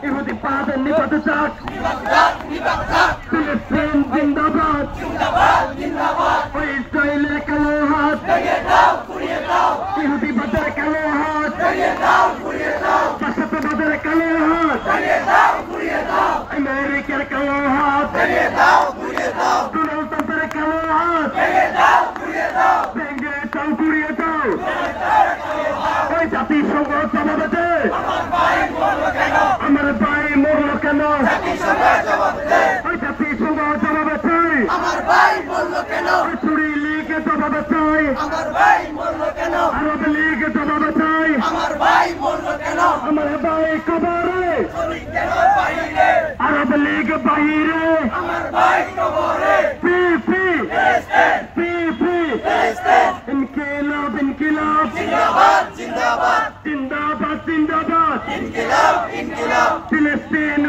ইহুদিবাদ নিপাত যাক ফিলিস্তিন জিন্দাবাদ ওই ইসরায়েলের কালো হাত ইহুদিবাদের কালো হাত পাশ্চাত্যবাদের কালো হাত আমেরিকার কালো হাত ডোনাল্ড ট্রাম্পের কালো হাত ভেঙে দাও ঘুরিয়ে দাও ওই জাতিসংঘ জবাব দে আমার ভাই মরলো কেন ওই জাতিসংঘ জবাব চাই ছুরি লীগ জবাব চাই আরব লীগ জবাব চাই আমার ভাই কবরে আরব লীগ বাহিরে ফি ফি ফি ফি ইনকিলাব ইনকিলাব জিন্দাবাদ জিন্দাবাদ জিন্দাবাদ ফিলিস্তিন